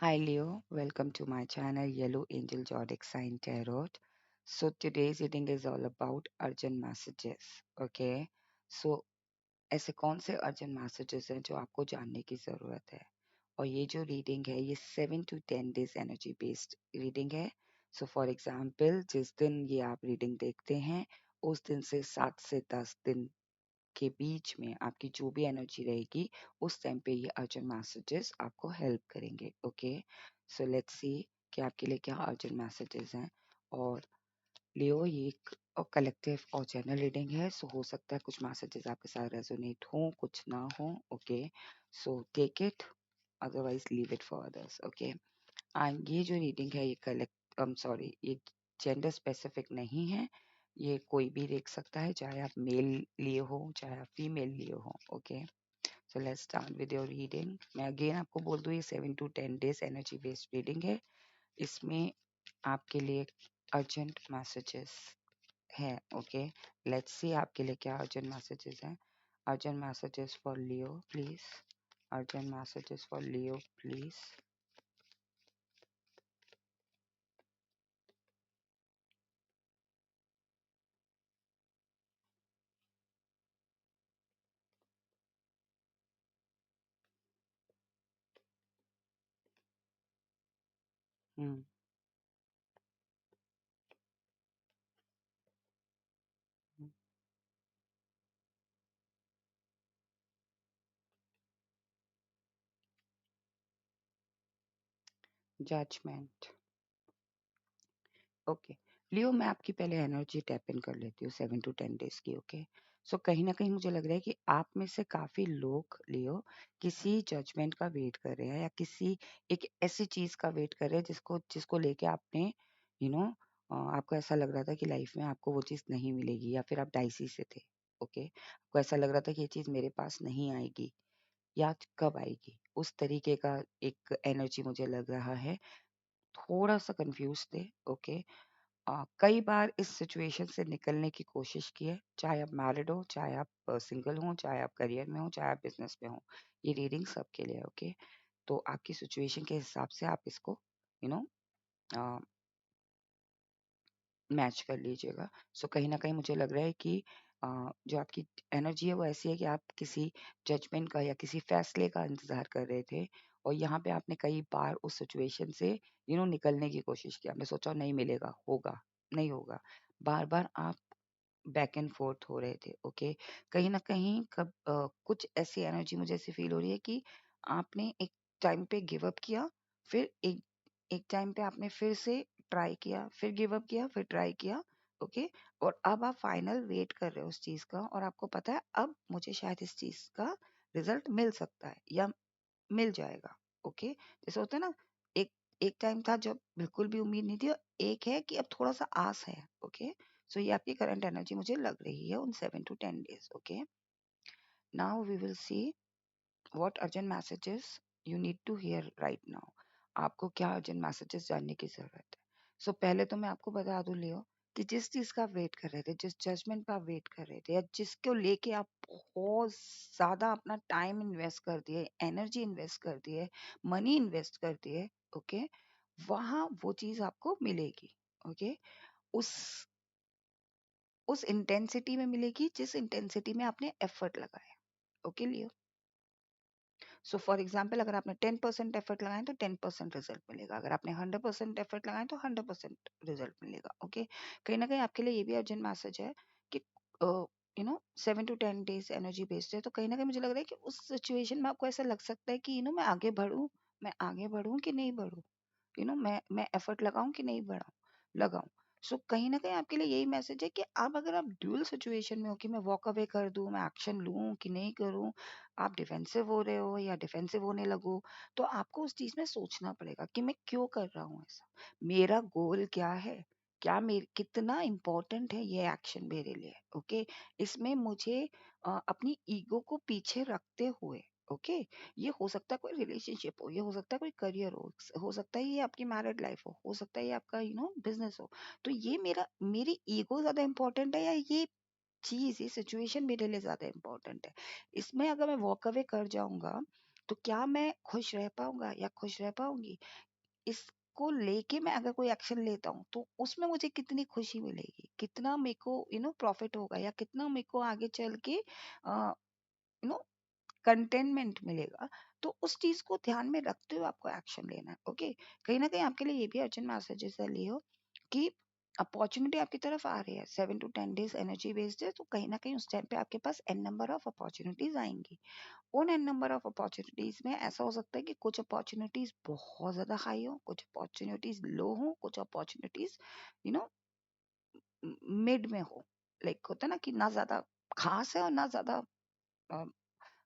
Hi Leo, welcome to my channel Yellow Angel Zodiac Sign Tarot. So today's reading is all about urgent messages. Okay, so ऐसे कौन से urgent messages हैं जो आपको जानने की ज़रूरत है और ये जो रीडिंग है ये 7 to 10 days energy based reading है. सो फॉर एग्जांपल जिस दिन ये आप रीडिंग देखते हैं उस दिन से 7 से 10 दिन के बीच में आपकी जो भी एनर्जी रहेगी उस टाइम पे ये अर्जेंट मैसेजेस आपको हेल्प करेंगे. ओके, सो लेट्स सी कि आपके लिए क्या अर्जेंट मैसेजेस हैं. और लियो ये एक कलेक्टिव और जनरल रीडिंग है, सो हो सकता है कुछ मैसेजेस आपके साथ रेजोनेट हो कुछ ना हो. Okay, so take it, otherwise leave it for others. Okay, and ये जो रीडिंग है ये सॉरी, ये जेंडर स्पेसिफिक नहीं है. ये कोई भी देख सकता है, चाहे आप मेल लिए हो चाहे आप फीमेल लिए हो. Okay, so let's start with your reading. मैं अगेन आपको बोल दूँ ये 7 to 10 days energy based reading है. इसमें आपके लिए अर्जेंट मैसेजेस है. ओके, लेट्स सी आपके लिए क्या अर्जेंट मैसेजेस हैं. Urgent messages for Leo please. Urgent messages for Leo please. Judgement. Okay, Leo मैं आपकी पहले एनर्जी टैप इन कर लेती हूँ 7 to 10 डेज की. ओके, सो कहीं ना कहीं मुझे लग रहा है कि आप में से काफी लोग लियो किसी जजमेंट का वेट कर रहे हैं या किसी एक ऐसी चीज का वेट कर रहे हैं जिसको जिसको लेके आपने यू नो आपको ऐसा लग रहा था कि लाइफ में आपको वो चीज नहीं मिलेगी या फिर आप डाइसी से थे. ओके, आपको ऐसा लग रहा था कि ये चीज मेरे पास नहीं आएगी या कब आएगी, उस तरीके का एक एनर्जी मुझे लग रहा है. थोड़ा सा कंफ्यूज थे. ओके, कई बार इस सिचुएशन से निकलने की कोशिश की है, चाहे आप मैरिड हो चाहे आप सिंगल हो चाहे आप करियर में हो चाहे आप बिजनेस में हो. ये रीडिंग सबके लिए. ओके, तो आपकी सिचुएशन के हिसाब से आप इसको यू नो मैच कर लीजिएगा. सो कहीं ना कहीं मुझे लग रहा है कि जो आपकी एनर्जी है वो ऐसी है कि आप किसी जजमेंट का या किसी फैसले का इंतजार कर रहे थे और यहाँ पे आपने कई बार उस सिचुएशन से निकलने की कोशिश की. आपने सोचा नहीं मिलेगा, होगा नहीं होगा, बार बार आप बैक एंड फोर्थ हो रहे थे. ओके, कहीं ना कहीं कुछ ऐसी एनर्जी मुझे ऐसी फील हो रही है कि आपने एक टाइम पे गिव अप किया, फिर एक एक टाइम पे आपने फिर से ट्राई किया, फिर गिव अप किया, फिर ट्राई किया. ओके, और अब आप फाइनल वेट कर रहे हो उस चीज का और आपको पता है अब मुझे शायद इस चीज का रिजल्ट मिल सकता है या मिल जाएगा. ओके, जैसे होता है ना, एक एक टाइम था जब बिल्कुल भी उम्मीद नहीं थी और एक है कि अब थोड़ा सा आस है. ओके, सो ये आपकी करंट एनर्जी मुझे लग रही है उन 7 to 10 days. Okay, now we will see what urgent messages you need to hear right now. आपको क्या अर्जेंट मैसेजेस जानने की जरूरत है. सो पहले तो मैं आपको बता दूं लियो कि जिस चीज का आप वेट कर रहे थे, जिस जजमेंट का आप वेट कर रहे थे या जिसको लेके आप बहुत ज्यादा अपना टाइम इन्वेस्ट कर दिए, एनर्जी इन्वेस्ट कर दिए, मनी इन्वेस्ट कर दिए. ओके, वहां वो चीज आपको मिलेगी. ओके, उस उस इंटेंसिटी में मिलेगी जिस इंटेंसिटी में आपने एफर्ट लगाया. Okay Leo, so for example अगर आपने 10% एफर्ट लगाए तो 10% रिजल्ट मिलेगा, अगर आपने 100% एफर्ट लगाए तो 100% रिजल्ट मिलेगा. ओके, कहीं ना कहीं आपके लिए ये भी अर्जेंट मैसेज है कि 7 to 10 डेज एनर्जी बेस्ड है, तो कहीं ना कहीं मुझे लग रहा है कि उस सिचुएशन में आपको ऐसा लग सकता है कि मैं आगे बढ़ूं, मैं आगे बढ़ूं कि नहीं बढ़ूं, मैं एफर्ट लगाऊं कि नहीं बढ़ाऊं लगाऊं. सो कहीं ना कहीं आपके लिए यही मैसेज है कि आप अगर आप ड्यूल सिचुएशन में हो कि मैं वॉक अवे कर दूं, मैं एक्शन लूं कि नहीं करूं, आप डिफेंसिव हो रहे हो या डिफेंसिव होने लगो, तो आपको उस चीज में सोचना पड़ेगा कि मैं क्यों कर रहा हूँ ऐसा, मेरा गोल क्या है, क्या मेरे कितना इम्पोर्टेंट है ये एक्शन मेरे लिए. ओके, इसमें मुझे अपनी ईगो को पीछे रखते हुए, ओके, ये हो सकता है कोई रिलेशनशिप हो, ये हो सकता है कोई करियर हो सकता है ये आपकी मैरिड लाइफ हो सकता है ये आपका बिजनेस हो, तो ये मेरी ईगो ज्यादा इंपॉर्टेंट है या ये चीज ये सिचुएशन मेरे लिए ज्यादा इंपॉर्टेंट है. इसमें अगर मैं वॉक अवे कर जाऊंगा तो क्या मैं खुश रह पाऊंगा या खुश रह पाऊंगी, इसको लेके मैं अगर कोई एक्शन लेता हूँ तो उसमें मुझे कितनी खुशी मिलेगी, कितना मेरे को प्रॉफिट होगा, या कितना मेरे को आगे चल के यू नो कंटेनमेंट मिलेगा। तो उस चीज को ध्यान में रखते हुए आपको एक्शन लेना है। ओके, कहीं ना कहीं आपके लिए ये भी अर्जेंट मैसेजेस है लियो, कि अपॉर्चुनिटी आपकी तरफ आ रही है, 7 to 10 days एनर्जी बेस्ड है, तो कहीं ना कहीं उस टाइम पे आपके पास एन नंबर ऑफ अपॉर्चुनिटीज आएंगी। उन एन नंबर ऑफ अपॉर्चुनिटीज में ऐसा हो सकता है कि कुछ अपॉर्चुनिटीज बहुत ज्यादा हाई हो, कुछ अपॉर्चुनिटीज लो हो, कुछ अपॉर्चुनिटीज यू नो मिड में हो। लाइक होता है ना कि ना ज्यादा खास है और ना ज्यादा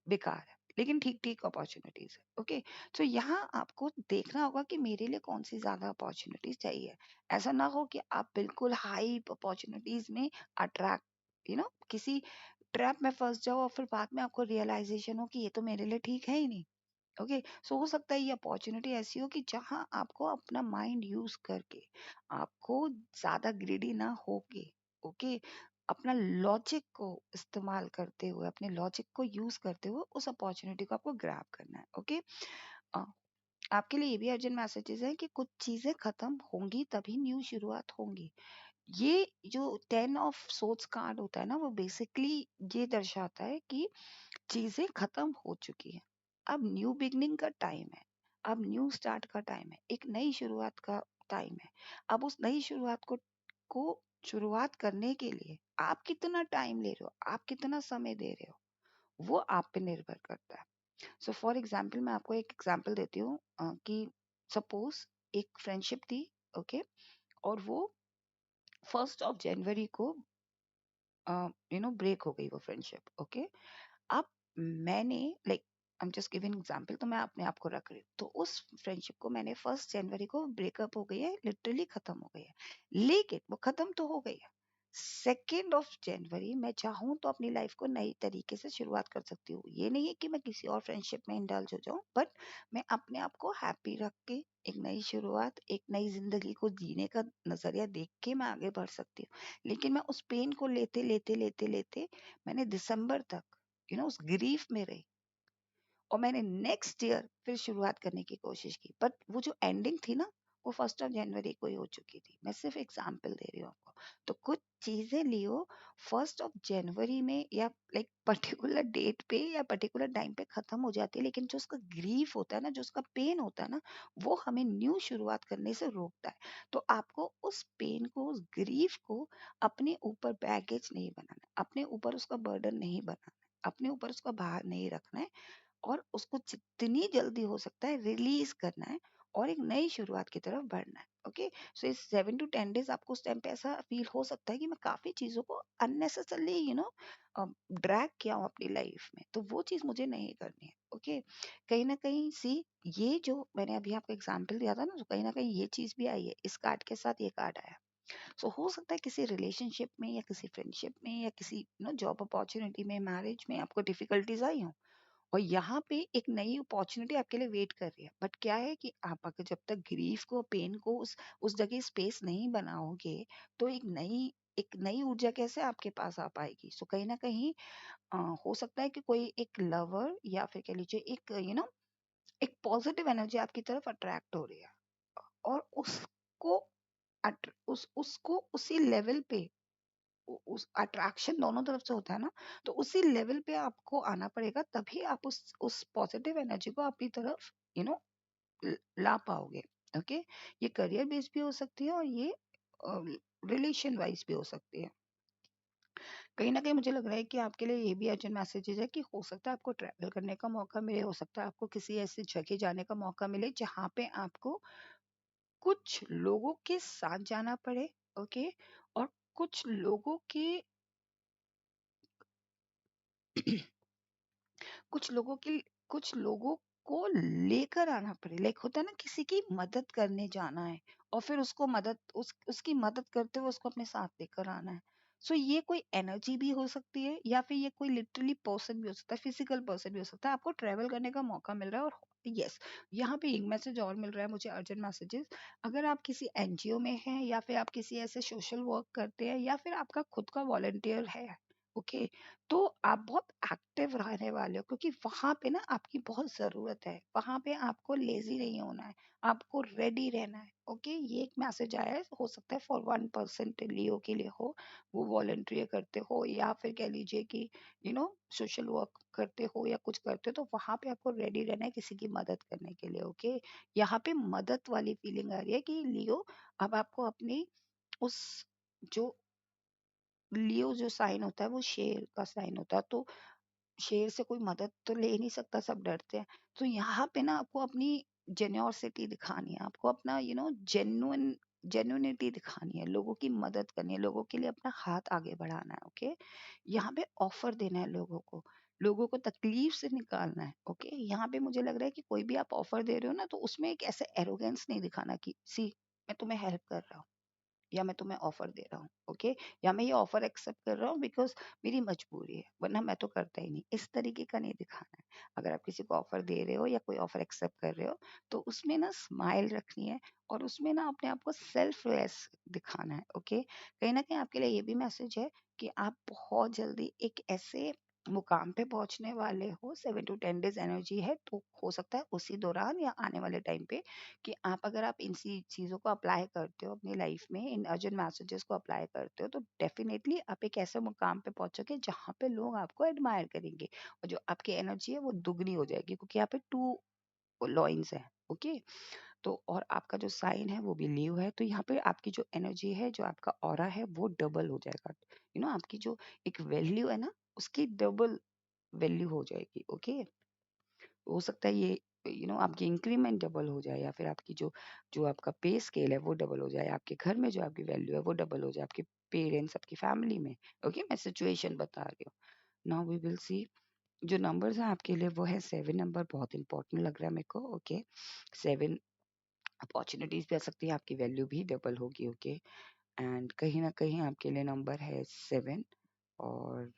बेकार है, लेकिन ठीक ठीक अपॉर्चुनिटीज है। ओके, तो यहाँ आपको देखना होगा कि मेरे लिए कौन सी ज्यादा अपॉर्चुनिटीज चाहिए। ऐसा ना हो कि आप बिल्कुल हाई अपॉर्चुनिटीज में अट्रैक्ट किसी ट्रैप में फंस जाओ और फिर बाद में आपको रियलाइजेशन हो कि ये तो मेरे लिए ठीक है ही नहीं। ओके, सो हो सकता है ये अपॉर्चुनिटी ऐसी हो कि जहां आपको अपना माइंड यूज करके, आपको ज्यादा ग्रीडी ना होके, ओके, अपना लॉजिक को इस्तेमाल करते हुए, अपने लॉजिक को यूज करते हुए उस अपॉर्चुनिटी को आपको ग्रैब करना है। ओके, आपके लिए ये भी अर्जेंट मैसेजेस है कि कुछ चीजें खत्म होंगी तभी न्यू शुरुआत होंगी। ये जो 10 ऑफ सोर्ड्स कार्ड होता है ना, वो बेसिकली ये दर्शाता है कि चीजें खत्म हो चुकी है, अब न्यू बिगनिंग का टाइम है, अब न्यू स्टार्ट का टाइम है, एक नई शुरुआत का टाइम है। अब उस नई शुरुआत को शुरुआत करने के लिए आप कितना टाइम ले रहे हो, आप कितना समय दे रहे हो, वो आप पे निर्भर करता है। सो फॉर एग्जाम्पल, मैं आपको एक एग्जाम्पल देती हूँ कि सपोज एक फ्रेंडशिप थी, ओके, और वो 1 जनवरी को ब्रेक हो गई वो फ्रेंडशिप। ओके, अब मैंने like I am just giving example, तो मैं अपने आप को रख रही हूँ, तो उस फ्रेंडशिप को मैंने 1 जनवरी को ब्रेकअप हो गई है, लिटरली खत्म हो गई है, लेकिन वो खत्म तो हो गई है। 2 जनवरी मैं चाहूँ तो अपनी लाइफ को नई तरीके से शुरुआत कर सकती हूँ। ये नहीं है कि मैं किसी और फ्रेंडशिप में इंडल्ज हो जाऊं, बट मैं अपने आप को हैप्पी रख के एक नई शुरुआत, एक नई जिंदगी को जीने का नजरिया देख के मैं आगे बढ़ सकती हूँ। लेकिन मैं उस पेन को लेते लेते लेते लेते मैंने दिसंबर तक उस ग्रीफ में रही, और मैंने नेक्स्ट ईयर फिर शुरुआत करने की कोशिश की, बट वो जो एंडिंग थी ना, वो 1 ऑफ जनवरी को ही हो चुकी थी। मैं सिर्फ एग्जाम्पल दे रही हूँ आपको। तो कुछ चीजें लियो 1 ऑफ जनवरी में या लाइक पर्टिकुलर डेट पे या पर्टिकुलर टाइम पे खत्म हो जाती है, लेकिन जो उसका ग्रीफ होता है ना, जो उसका पेन होता है ना, वो हमें न्यू शुरुआत करने से रोकता है। तो आपको उस पेन को, उस ग्रीफ को अपने ऊपर बैगेज नहीं बनाना, अपने ऊपर उसका बर्डन नहीं बनाना, अपने ऊपर उसका भार नहीं रखना है, और उसको जितनी जल्दी हो सकता है रिलीज करना है और एक नई शुरुआत की तरफ बढ़ना है। ओके, सो इस 7 to 10 days आपको उस टाइम पे ऐसा फील हो सकता है कि मैं काफी चीजों को अननेसेसरली ड्रैग किया हूँ अपनी लाइफ में, तो वो चीज मुझे नहीं करनी है। ओके, कहीं ना कहीं सी, ये जो मैंने अभी आपको एग्जाम्पल दिया था ना, तो कहीं ना कहीं ये चीज भी आई है, इस कार्ड के साथ ये कार्ड आया। सो हो सकता है किसी रिलेशनशिप में या किसी फ्रेंडशिप में या किसी जॉब अपॉर्चुनिटी में, मैरिज में आपको डिफिकल्टीज आई हो, और यहाँ पे एक नई अपॉर्चुनिटी आपके लिए वेट कर रही है। बट क्या है कि आप अगर जब तक ग्रीफ को, पेन को उस जगह स्पेस नहीं बनाओगे, तो एक नई ऊर्जा कैसे आपके पास आ पाएगी। सो कहीं ना कहीं हो सकता है कि कोई एक लवर या फिर कह लीजिए एक एक पॉजिटिव एनर्जी आपकी तरफ अट्रैक्ट हो रही है, और उसको उसको उसी लेवल पे, उस अट्रैक्शन दोनों तरफ से होता है ना, तो उसी लेवल पे आपको आना पड़ेगा, तभी आप उस पॉजिटिव एनर्जी को अपनी तरफ यू नो ला पाओगे। ओके, ये करियर बेस्ड भी हो सकती है और ये रिलेशन वाइज भी हो सकती है। कहीं ना कहीं मुझे लग रहा है कि आपके लिए ये भी अर्जेंट मैसेजेस है कि हो सकता है आपको ट्रैवल करने का मौका मिले, हो सकता है आपको किसी ऐसी जगह जाने का मौका मिले जहाँ पे आपको कुछ लोगों के साथ जाना पड़े। ओके, और कुछ लोगों के कुछ लोगों की कुछ लोगों को लेकर आना पड़े, लाइक होता है ना, किसी की मदद करने जाना है और फिर उसको उसकी मदद करते हुए उसको अपने साथ लेकर आना है। सो ये कोई एनर्जी भी हो सकती है, या फिर ये कोई लिटरली पर्सन भी हो सकता है, फिजिकल पर्सन भी हो सकता है। आपको ट्रेवल करने का मौका मिल रहा है, और यस, यहाँ पे एक मैसेज और मिल रहा है मुझे, अर्जेंट मैसेजेस। अगर आप किसी एनजीओ में हैं, या फिर आप किसी ऐसे सोशल वर्क करते हैं, या फिर आपका खुद का वॉलंटियर है, ओके। तो आप बहुत एक्टिव रहने वाले हो, क्योंकि वहां पे ना आपकी बहुत जरूरत है, वहां पे आपको लेजी नहीं होना है, आपको रेडी रहना है। ओके, ये एक मैसेज आया है, हो सकता है फॉर 1% लियो के लिए हो, वो वॉलंटियर करते हो या फिर कह लीजिए कि सोशल वर्क करते हो या कुछ करते हो, तो वहां पे आपको रेडी रहना है किसी की मदद करने के लिए। ओके, यहाँ पे मदद वाली फीलिंग आ रही है कि लियो, अब आपको अपनी उस जो लियो जो साइन होता है वो शेर का साइन होता है, तो शेर से कोई मदद तो ले नहीं सकता, सब डरते हैं। तो यहाँ पे ना आपको अपनी जेन्योसिटी दिखानी है, आपको अपना जेन्युइनिटी दिखानी है, लोगों की मदद करनी है, लोगों के लिए अपना हाथ आगे बढ़ाना है। ओके, यहाँ पे ऑफर देना है लोगों को तकलीफ से निकालना है। ओके, यहाँ पे मुझे लग रहा है कि कोई भी आप ऑफर दे रहे हो ना, तो उसमें एक ऐसे एरोगेंस नहीं दिखाना कि सी मैं तुम्हें हेल्प कर रहा हूँ या मैं तुम्हें ऑफर दे रहा हूँ। ओके, या मैं ये ऑफर एक्सेप्ट कर रहा हूँ बिकॉज मेरी मजबूरी है, वरना मैं तो करता ही नहीं, इस तरीके का नहीं दिखाना है। अगर आप किसी को ऑफर दे रहे हो या कोई ऑफर एक्सेप्ट कर रहे हो, तो उसमें ना स्माइल रखनी है और उसमें ना अपने आप को सेल्फलेस दिखाना है। ओके, कहीं ना कहीं आपके लिए ये भी मैसेज है कि आप बहुत जल्दी एक ऐसे मुकाम पे पहुंचने वाले हो, 7 to 10 डेज एनर्जी है, तो हो सकता है उसी दौरान या आने वाले टाइम पे कि अगर आप इन सी चीज़ों को अप्लाई करते हो अपनी लाइफ में, इन अर्जेंट मैसेजेस को अप्लाई करते हो, तो डेफिनेटली आप एक ऐसे मुकाम पे पहुंचोगे जहाँ पे लोग आपको एडमायर करेंगे, और जो आपकी एनर्जी है वो दुगनी हो जाएगी, क्योंकि यहाँ पे 2 लॉइंस है। ओके, तो और आपका जो साइन है वो भी लीव है, तो यहाँ पे आपकी जो एनर्जी है, जो आपका ऑरा है, वो डबल हो जाएगा। आपकी जो एक वैल्यू है ना, उसकी डबल वैल्यू हो जाएगी। ओके, हो सकता है ये आपकी इंक्रीमेंट डबल हो जाए, या फिर आपकी जो जो आपका पे स्केल है वो डबल हो जाए, आपके घर में जो आपकी वैल्यू है वो डबल हो जाए, आपके पेरेंट्स, आपकी फैमिली में। ओके, मैं सिचुएशन बता रही हूँ। नाउ वी विल सी, जो नंबर्स हैं आपके लिए वो है 7 नंबर, बहुत इंपॉर्टेंट लग रहा है मेरे को। ओके, 7 अपॉर्चुनिटीज भी आ सकती है, आपकी वैल्यू भी डबल होगी। ओके, एंड कहीं ना कहीं आपके लिए नंबर है 7, और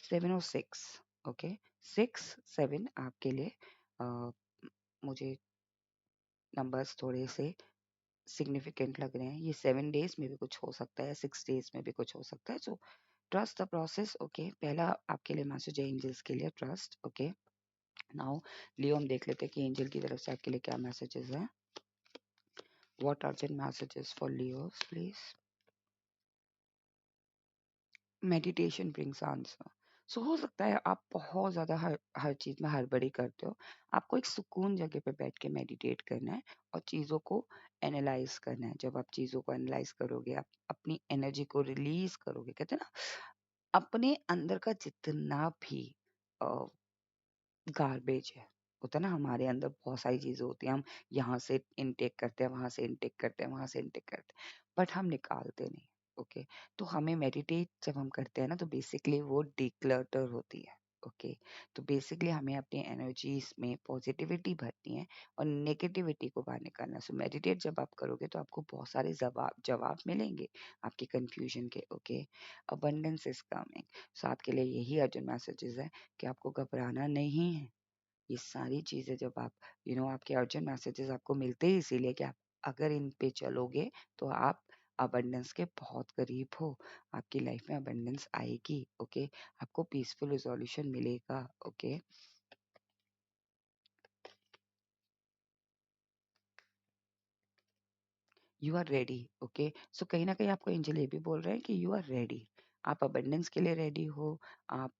7 और 6। ओके, 6 7 आपके लिए मुझे नंबर्स थोड़े से सिग्निफिकेंट लग रहे हैं। ये 7 डेज में भी कुछ हो सकता है, 6 डेज में भी कुछ हो सकता है। So trust the process. Okay, पहला आपके लिए मैसेज है एंजल्स के लिए, ट्रस्ट। ओके, नाउ लियो हम देख लेते हैं कि एंजल की तरफ से आपके लिए क्या मैसेजेस हैं। What urgent messages for Leo please. Meditation brings answer. So हो सकता है आप बहुत ज़्यादा हर हर चीज़ में हड़बड़ी करते हो, आपको एक सुकून जगह पे बैठ के मेडिटेट करना है और चीज़ों को एनालाइज करना है। जब आप चीज़ों को एनालाइज करोगे, आप अपनी एनर्जी को रिलीज करोगे, कहते हैं ना, अपने अंदर का जितना भी गार्बेज है, होता है ना, हमारे अंदर बहुत सारी चीज़ें होती हैं, हम यहाँ से इनटेक करते हैं, वहाँ से इनटेक करते हैं, वहाँ से इनटेक करते हैं, बट हम निकालते नहीं। ओके, तो हमें मेडिटेट जब हम करते हैं ना, तो बेसिकली वो डिक्लटर होती है। ओके, तो बेसिकली हमें अपनी एनर्जीज में पॉजिटिविटी भरनी है और नेगेटिविटी को बाहर निकालना है। सो मेडिटेट जब आप करोगे तो आपको बहुत सारे जवाब जवाब मिलेंगे आपकी कंफ्यूजन के। Okay, abundance is coming. So आपके लिए यही अर्जेंट मैसेजेस है कि आपको घबराना नहीं है। ये सारी चीज़ें जब आप आपके अर्जेंट मैसेजेस आपको मिलते ही इसीलिए कि आप अगर इन पे चलोगे तो आप अबंडेंस के बहुत करीब हो, आपकी लाइफ में अबंडेंस आएगी। ओके, आपको पीसफुल रिजोल्यूशन मिलेगा। Okay, you are ready. Okay, so कहीं ना कहीं आपको एंजल ये भी बोल रहे हैं कि यू आर रेडी, आप अबंडेंस के लिए रेडी हो, आप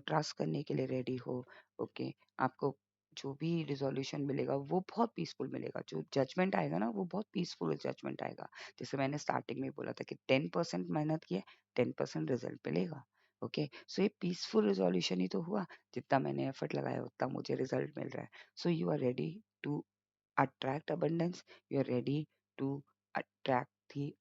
ट्रस्ट करने के लिए रेडी हो। ओके, आपको जो भी रिजोल्यूशन मिलेगा वो बहुत पीसफुल मिलेगा, जो जजमेंट आएगा ना वो बहुत पीसफुल जजमेंट आएगा। जैसे मैंने स्टार्टिंग में बोला था कि 10% मेहनत की है, 10% रिजल्ट मिलेगा। ओके, सो ये पीसफुल रिजोल्यूशन ही तो हुआ, जितना मैंने एफर्ट लगाया उतना मुझे रिजल्ट मिल रहा है। So you are ready to attract abundance, you're ready to attract the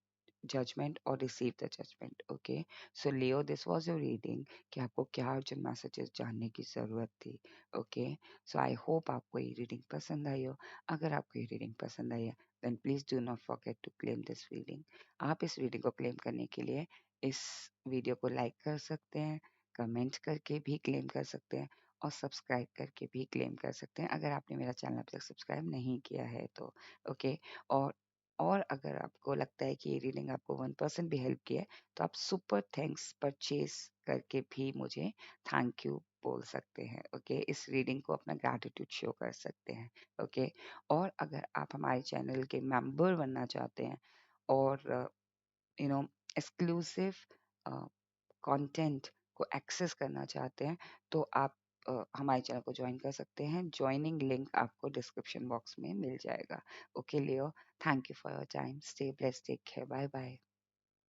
judgment or receive the judgment. Okay, so Leo, this was your reading कि आपको क्या urgent messages जानने की ज़रूरत थी। Okay, so I hope आपको ये reading पसंद आई हो। अगर आपको ये reading पसंद आई है, then please do not forget to claim this reading। आप इस reading को claim करने के लिए इस वीडियो को लाइक कर सकते हैं, कमेंट करके भी क्लेम कर सकते हैं, और सब्सक्राइब करके भी क्लेम कर सकते हैं अगर आपने मेरा चैनल अभी तक सब्सक्राइब नहीं किया है तो। ओके, और और अगर आपको लगता है कि ये रीडिंग आपको 1% भी हेल्प किया है, तो आप सुपर थैंक्स परचेज करके भी मुझे थैंक यू बोल सकते हैं। ओके, इस रीडिंग को अपना ग्रैटिट्यूड शो कर सकते हैं। ओके, और अगर आप हमारे चैनल के मेंबर बनना चाहते हैं और यू नो एक्सक्लूसिव कंटेंट को एक्सेस करना चाहते हैं, तो आप हमारे चैनल को ज्वाइन कर सकते हैं। ज्वाइनिंग लिंक आपको डिस्क्रिप्शन बॉक्स में मिल जाएगा। Okay Leo, thank you for your time, stay blessed, take care, bye bye.